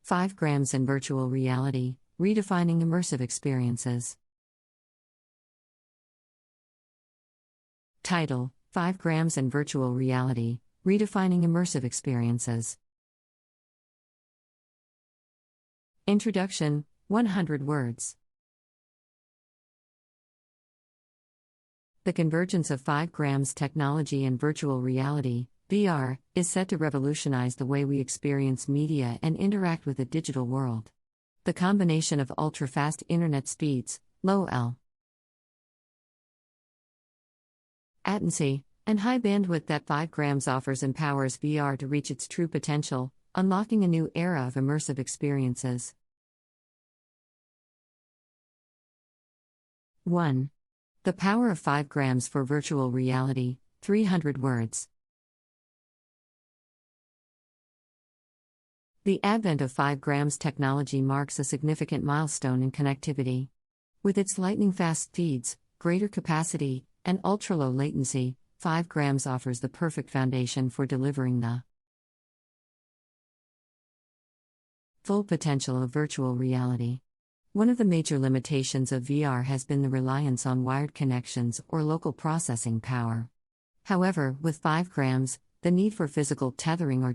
5 grams in virtual reality, redefining immersive experiences. Title: 5 grams in virtual reality, redefining immersive experiences. Introduction: 100 words. The convergence of 5 grams technology and virtual reality, VR, is set to revolutionize the way we experience media and interact with the digital world. The combination of ultra-fast internet speeds, low latency, and high bandwidth that 5 grams offers empowers VR to reach its true potential, unlocking a new era of immersive experiences. 1. The power of 5 grams for virtual reality, 300 words. The advent of 5 grams technology marks a significant milestone in connectivity. With its lightning-fast speeds, greater capacity, and ultra-low latency, 5 grams offers the perfect foundation for delivering the full potential of virtual reality. One of the major limitations of VR has been the reliance on wired connections or local processing power. However, with 5 grams, the need for physical tethering or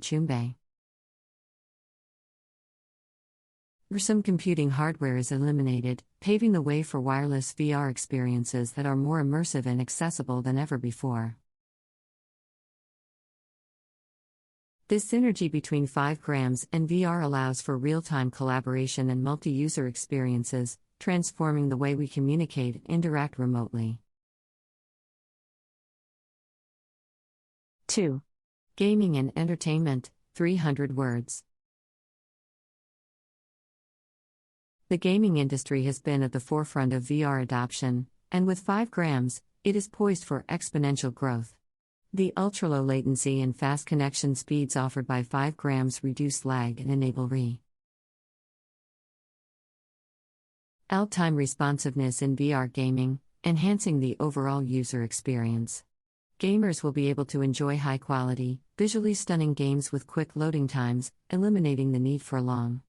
some computing hardware is eliminated, paving the way for wireless VR experiences that are more immersive and accessible than ever before. This synergy between 5 grams and VR allows for real-time collaboration and multi-user experiences, transforming the way we communicate and interact remotely. 2. Gaming and entertainment, 300 words. The gaming industry has been at the forefront of VR adoption, and with 5 grams, it is poised for exponential growth. The ultra-low latency and fast connection speeds offered by 5 grams reduce lag and enable real-time responsiveness in VR gaming, enhancing the overall user experience. Gamers will be able to enjoy high-quality, visually stunning games with quick loading times, eliminating the need for long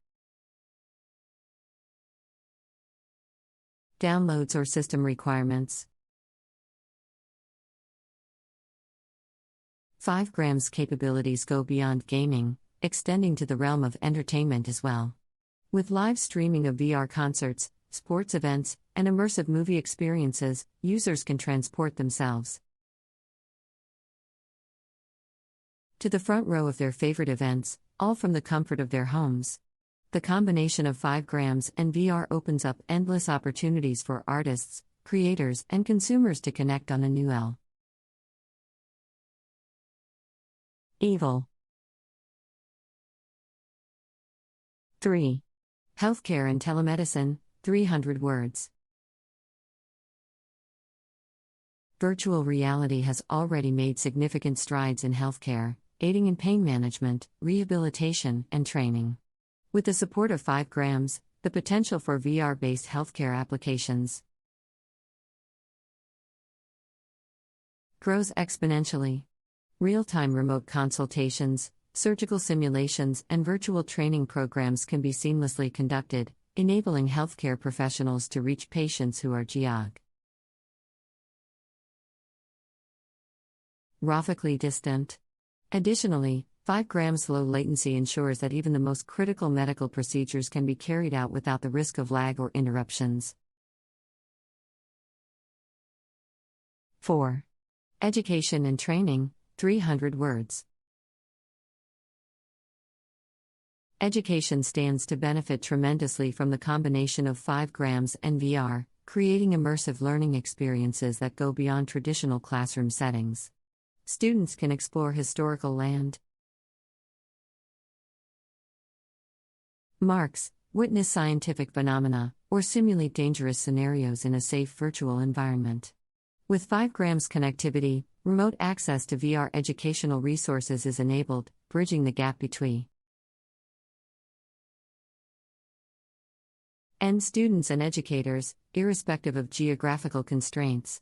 downloads or system requirements. 5 grams capabilities go beyond gaming, extending to the realm of entertainment as well. With live streaming of VR concerts, sports events, and immersive movie experiences, users can transport themselves to the front row of their favorite events, all from the comfort of their homes. The combination of 5 grams and VR opens up endless opportunities for artists, creators, and consumers to connect on a new level. 3. Healthcare and telemedicine, 300 words. Virtual reality has already made significant strides in healthcare, aiding in pain management, rehabilitation, and training. With the support of 5 grams, the potential for VR-based healthcare applications grows exponentially. Real-time remote consultations, surgical simulations, and virtual training programs can be seamlessly conducted, enabling healthcare professionals to reach patients who are geographically distant. Additionally, 5 grams low latency ensures that even the most critical medical procedures can be carried out without the risk of lag or interruptions. 4. Education and training, 300 words. Education stands to benefit tremendously from the combination of 5 grams and VR, creating immersive learning experiences that go beyond traditional classroom settings. Students can explore historical landmarks, witness scientific phenomena, or simulate dangerous scenarios in a safe virtual environment. With 5 grams connectivity, remote access to VR educational resources is enabled, bridging the gap between students and educators, irrespective of geographical constraints.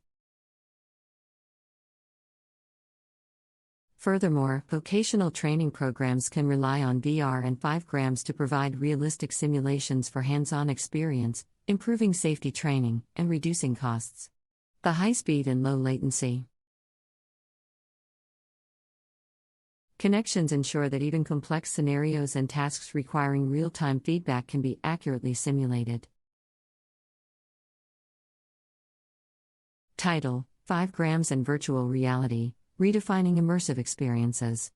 Furthermore, vocational training programs can rely on VR and 5 grams to provide realistic simulations for hands-on experience, improving safety training, and reducing costs. The high speed and low latency connections ensure that even complex scenarios and tasks requiring real-time feedback can be accurately simulated. Title: 5 grams and virtual reality, redefining immersive experiences.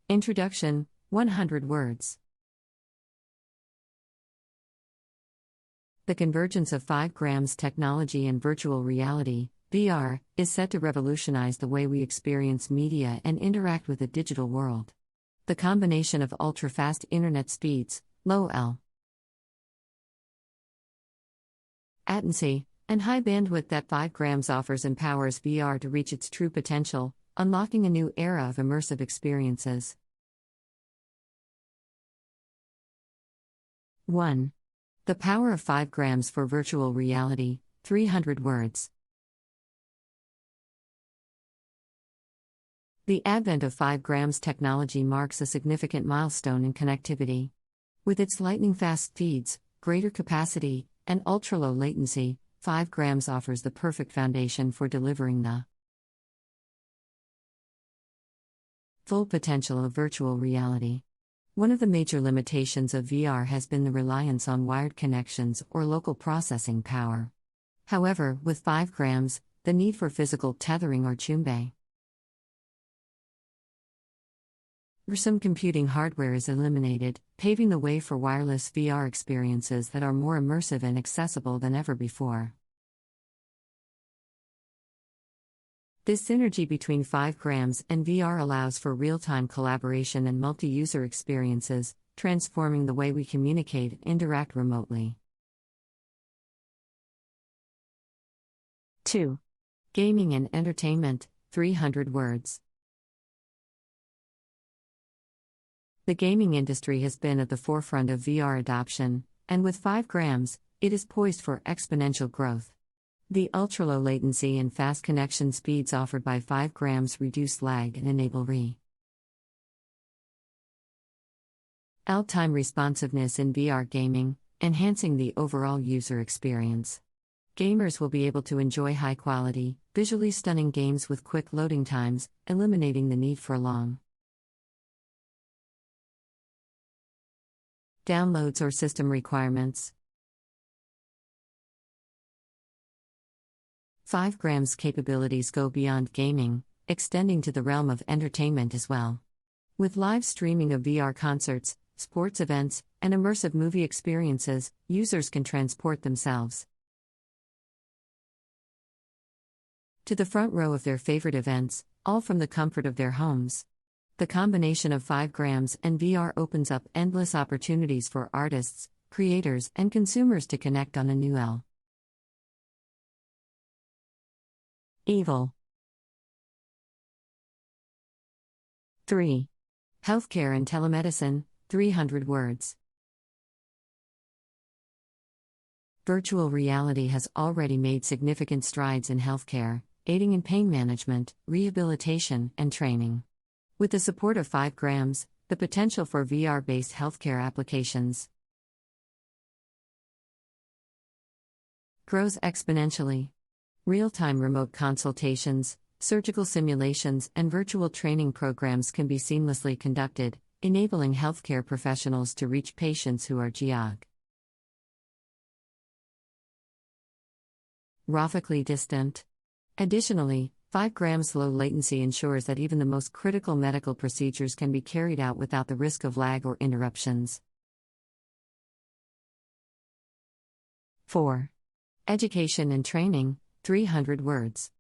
Introduction: 100 words. The convergence of 5 grams technology and virtual reality, VR, is set to revolutionize the way we experience media and interact with the digital world. The combination of ultra-fast internet speeds, low latency, and high bandwidth that 5 grams offers empowers VR to reach its true potential, unlocking a new era of immersive experiences. 1. The power of 5 grams for virtual reality, 300 words. The advent of 5 grams technology marks a significant milestone in connectivity. With its lightning-fast speeds, greater capacity, and ultra-low latency, 5 grams offers the perfect foundation for delivering the full potential of virtual reality. One of the major limitations of VR has been the reliance on wired connections or local processing power. However, with 5 grams, the need for physical tethering or some computing hardware is eliminated, paving the way for wireless VR experiences that are more immersive and accessible than ever before. This synergy between 5 grams and VR allows for real-time collaboration and multi-user experiences, transforming the way we communicate and interact remotely. 2. Gaming and entertainment, 300 words. The gaming industry has been at the forefront of VR adoption, and with 5 grams, it is poised for exponential growth. The ultra-low latency and fast connection speeds offered by 5 grams reduce lag and enable real-time responsiveness in VR gaming, enhancing the overall user experience. Gamers will be able to enjoy high-quality, visually stunning games with quick loading times, eliminating the need for long downloads or system requirements. 5 grams capabilities go beyond gaming, extending to the realm of entertainment as well. With live streaming of VR concerts, sports events, and immersive movie experiences, users can transport themselves to the front row of their favorite events, all from the comfort of their homes. The combination of 5 grams and VR opens up endless opportunities for artists, creators, and consumers to connect on a new level. 3. Healthcare and telemedicine, 300 words. Virtual reality has already made significant strides in healthcare, aiding in pain management, rehabilitation, and training. With the support of 5 grams, the potential for VR-based healthcare applications grows exponentially. Real-time remote consultations, surgical simulations, and virtual training programs can be seamlessly conducted, enabling healthcare professionals to reach patients who are geographically distant. Additionally, 5 grams low latency ensures that even the most critical medical procedures can be carried out without the risk of lag or interruptions. 4. Education and training, 300 words.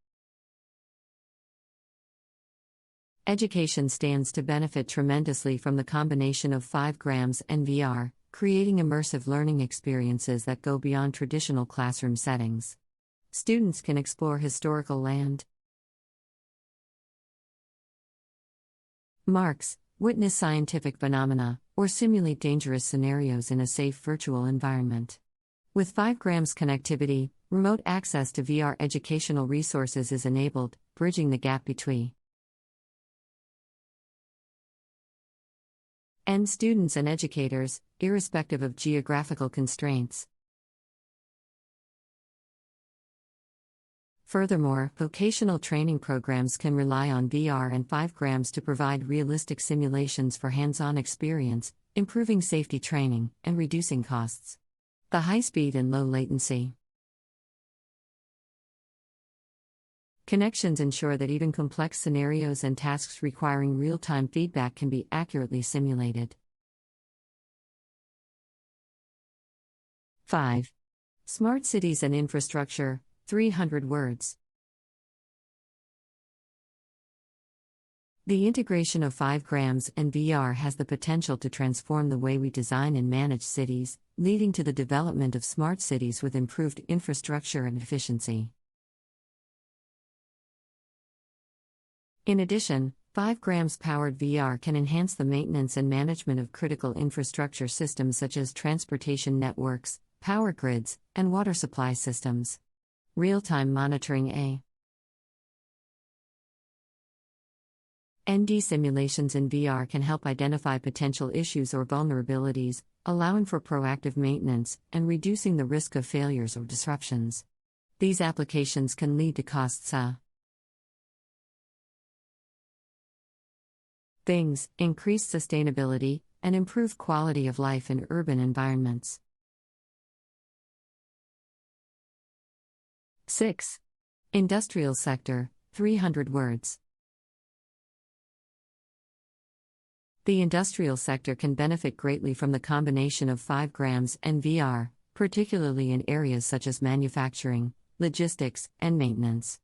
Education stands to benefit tremendously from the combination of 5 grams and VR, creating immersive learning experiences that go beyond traditional classroom settings. Students can explore historical landmarks, witness scientific phenomena, or simulate dangerous scenarios in a safe virtual environment. With 5 grams connectivity, remote access to VR educational resources is enabled, bridging the gap between and students and educators, irrespective of geographical constraints. Furthermore, vocational training programs can rely on VR and 5 grams to provide realistic simulations for hands-on experience, improving safety training, and reducing costs. The high speed and low latency connections ensure that even complex scenarios and tasks requiring real-time feedback can be accurately simulated. 5. Smart cities and infrastructure, 300 words. The integration of 5 grams and VR has the potential to transform the way we design and manage cities, leading to the development of smart cities with improved infrastructure and efficiency. In addition, 5 grams powered VR can enhance the maintenance and management of critical infrastructure systems such as transportation networks, power grids, and water supply systems. Real-time monitoring ND simulations in VR can help identify potential issues or vulnerabilities, allowing for proactive maintenance and reducing the risk of failures or disruptions. These applications can lead to cost savings, increased sustainability, and improved quality of life in urban environments. 6. Industrial sector, 300 words. The industrial sector can benefit greatly from the combination of 5 grams and VR, particularly in areas such as manufacturing, logistics, and maintenance.